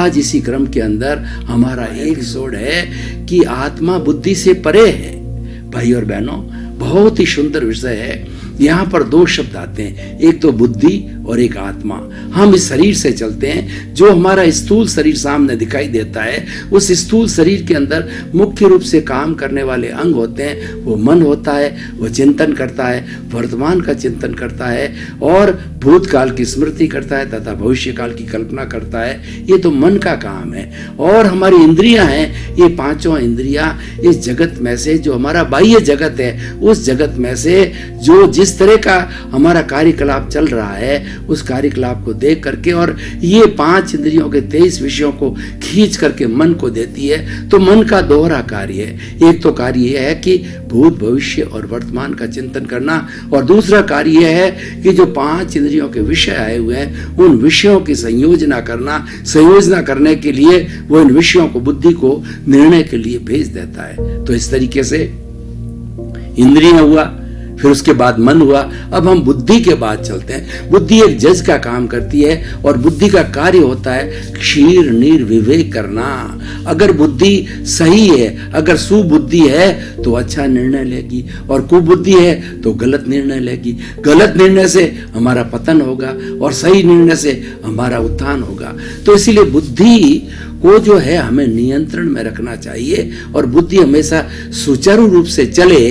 आज इसी क्रम के अंदर हमारा एक एपिसोड है कि आत्मा बुद्धि से परे है। भाई और बहनों, बहुत ही सुंदर विषय है। यहाँ पर दो शब्द आते हैं, एक तो बुद्धि और एक आत्मा। हम इस शरीर से चलते हैं, जो हमारा स्थूल शरीर सामने दिखाई देता है, उस स्थूल शरीर के अंदर मुख्य रूप से काम करने वाले अंग होते हैं। वो मन होता है, वो चिंतन करता है, वर्तमान का चिंतन करता है और भूतकाल की स्मृति करता है तथा भविष्य काल की कल्पना करता है। ये तो मन का काम है। और हमारी इंद्रियां हैं, ये पांचों इंद्रियां इस जगत में से, जो हमारा बाह्य जगत है, उस जगत में से जो जिस तरह का हमारा कार्यकलाप चल रहा है, उस कार्यकलाप को देख करके और ये 5 इंद्रियों के 23 विषयों को खींच करके मन को देती है। तो मन का दोहरा कार्य है। एक तो कार्य यह है कि भूत भविष्य और वर्तमान का चिंतन करना, और दूसरा कार्य यह है कि जो 5 इंद्रियों के विषय आए हुए हैं, उन विषयों की संयोजना करना। संयोजना करने के लिए वो इन विषयों को, बुद्धि को निर्णय के लिए भेज देता है। तो इस तरीके से इंद्रिय हुआ, फिर उसके बाद मन हुआ। अब हम बुद्धि के बाद चलते हैं। बुद्धि एक जज का काम करती है और बुद्धि का कार्य होता है क्षीर नीर विवेक करना। अगर बुद्धि सही है, अगर सुबुद्धि है तो अच्छा निर्णय लेगी, और कुबुद्धि है तो गलत निर्णय लेगी। गलत निर्णय से हमारा पतन होगा और सही निर्णय से हमारा उत्थान होगा। तो इसीलिए बुद्धि को जो है हमें नियंत्रण में रखना चाहिए और बुद्धि हमेशा सुचारू रूप से चले,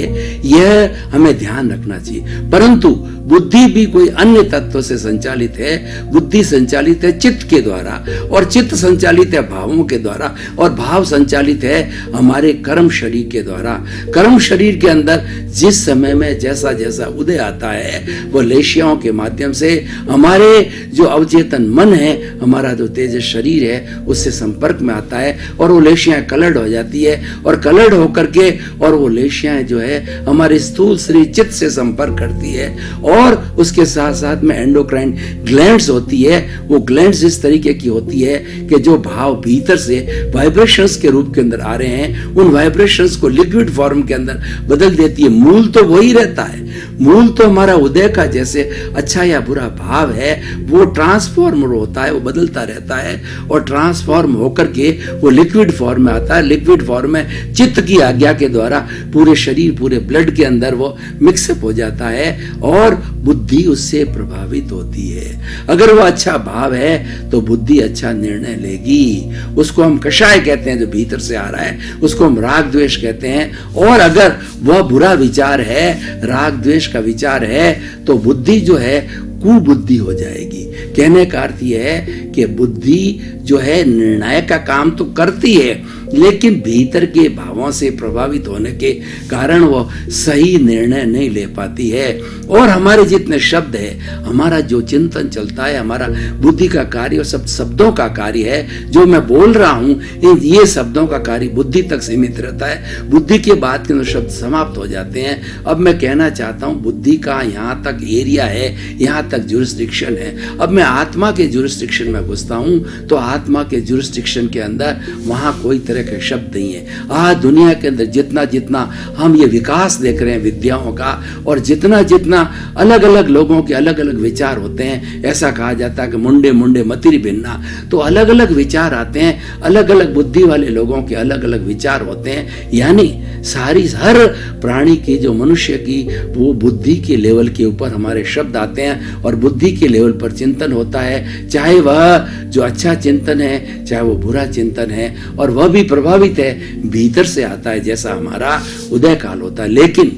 यह हमें ध्यान रखना चाहिए। परंतु बुद्धि भी कोई अन्य तत्व से संचालित है। बुद्धि संचालित है चित्त के द्वारा, और चित्त संचालित है भावों के द्वारा, और भाव संचालित है हमारे कर्म शरीर के द्वारा। कर्म शरीर के अंदर जिस समय में जैसा जैसा उदय आता है, वो लेशियाओं के माध्यम से हमारे जो अवचेतन मन है, हमारा जो तेज शरीर है, उससे संपर्क में आता है, और वो लेशियां कलर्ड हो जाती है, और कलर्ड होकर के और वो लेशियां जो है हमारे स्थूल शरीर चित्त से संपर्क करती है, और उसके साथ साथ में एंडोक्राइन ग्लैंड्स होती है। वो ग्लैंड्स इस तरीके की होती है कि जो भाव भीतर से वाइब्रेशंस के रूप के अंदर आ रहे हैं, उन वाइब्रेशंस को लिक्विड फॉर्म के अंदर बदल देती है। मूल तो वही रहता है, मूल तो हमारा उदय का जैसे अच्छा या बुरा भाव है, वो ट्रांसफॉर्म होता है, वो बदलता रहता है, और ट्रांसफॉर्म होकर के वो लिक्विड फॉर्म में आता है। लिक्विड फॉर्म में चित्त की आज्ञा के द्वारा पूरे शरीर, पूरे ब्लड के अंदर वो मिक्सअप हो जाता है, और बुद्धि उससे प्रभावित होती है। अगर वो अच्छा भाव है तो बुद्धि अच्छा निर्णय लेगी। उसको हम कषाय कहते हैं, जो भीतर से आ रहा है, उसको हम राग द्वेष कहते हैं। और अगर वह बुरा विचार है, राग द्वेष का विचार है, तो बुद्धि जो है कुबुद्धि हो जाएगी। कहने का अर्थ यह है कि बुद्धि जो है निर्णय का काम तो करती है, लेकिन भीतर के भावों से प्रभावित होने के कारण वो सही निर्णय नहीं ले पाती है। और हमारे जितने शब्द है, हमारा जो चिंतन चलता है, हमारा बुद्धि का कार्य सब शब्दों का कार्य है। जो मैं बोल रहा हूँ, ये शब्दों का कार्य बुद्धि तक सीमित रहता है। बुद्धि के बाद के शब्द समाप्त हो जाते हैं। अब मैं कहना चाहता हूँ, बुद्धि का यहाँ तक एरिया है, यहाँ तक जुरिस्डिक्शन है। अब मैं आत्मा के जुरिस्डिक्शन में घुसता हूँ, तो आत्मा के जुरिस्डिक्शन के अंदर वहाँ कोई तरह के शब्द नहीं है। आज दुनिया के अंदर जितना जितना हम ये विकास देख रहे हैं विद्याओं का, और जितना जितना अलग अलग लोगों के अलग अलग विचार होते हैं, ऐसा कहा जाता है कि मुंडे मुंडे मतिरी भिन्ना, तो अलग अलग विचार आते हैं, अलग अलग बुद्धि वाले लोगों के अलग अलग विचार होते हैं। यानी सारी हर प्राणी की, जो मनुष्य की, वो बुद्धि के लेवल के ऊपर हमारे शब्द आते हैं, और बुद्धि के लेवल पर चिंतन होता है। चाहे वह जो अच्छा चिंतन है, चाहे वो बुरा चिंतन है, और वह भी प्रभावित है, भीतर से आता है, जैसा हमारा उदय काल होता है। लेकिन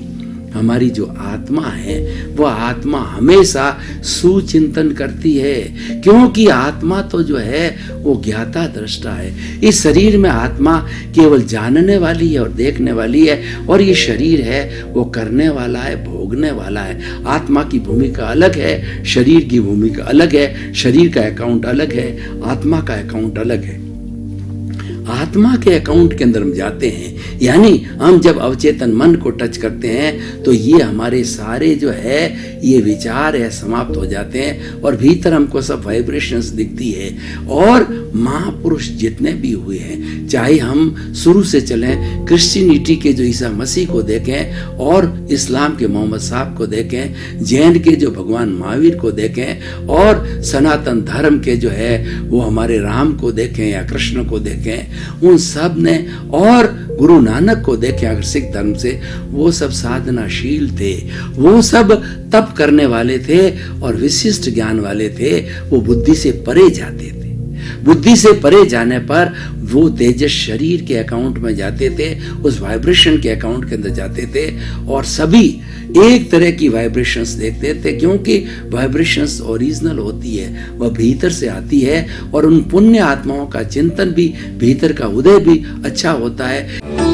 हमारी जो आत्मा है, वह आत्मा हमेशा सुचिंतन करती है, क्योंकि आत्मा तो जो है वो ज्ञाता दृष्टा है। इस शरीर में आत्मा केवल जानने वाली है और देखने वाली है, और ये शरीर है वो करने वाला है, भोगने वाला है। आत्मा की भूमिका अलग है, शरीर की भूमिका अलग है। शरीर का अकाउंट अलग है, आत्मा का अकाउंट अलग है। आत्मा के अकाउंट के अंदर हम जाते हैं, यानी हम जब अवचेतन मन को टच करते हैं, तो ये हमारे सारे जो है ये विचार है समाप्त हो जाते हैं, और भीतर हमको सब वाइब्रेशंस दिखती है। और महापुरुष जितने भी हुए हैं, चाहे हम शुरू से चलें, क्रिश्चियनिटी के जो ईसा मसीह को देखें और इस्लाम के मोहम्मद साहब को देखें, जैन के जो भगवान महावीर को देखें और सनातन धर्म के जो है वो हमारे राम को देखें या कृष्ण को देखें, उन सब ने, और गुरु नानक को देखें अगर सिख धर्म से, वो सब साधनाशील थे, वो सब तप करने वाले थे और विशिष्ट ज्ञान वाले थे। वो बुद्धि से परे जाते थे। बुद्धि से परे जाने पर वो तेजस शरीर के अकाउंट में जाते थे, उस वाइब्रेशन के अकाउंट के अंदर जाते थे और सभी एक तरह की वाइब्रेशंस देखते थे, क्योंकि वाइब्रेशंस ओरिजिनल होती है, वह भीतर से आती है और उन पुण्य आत्माओं का चिंतन भी, भीतर का उदय भी अच्छा होता है।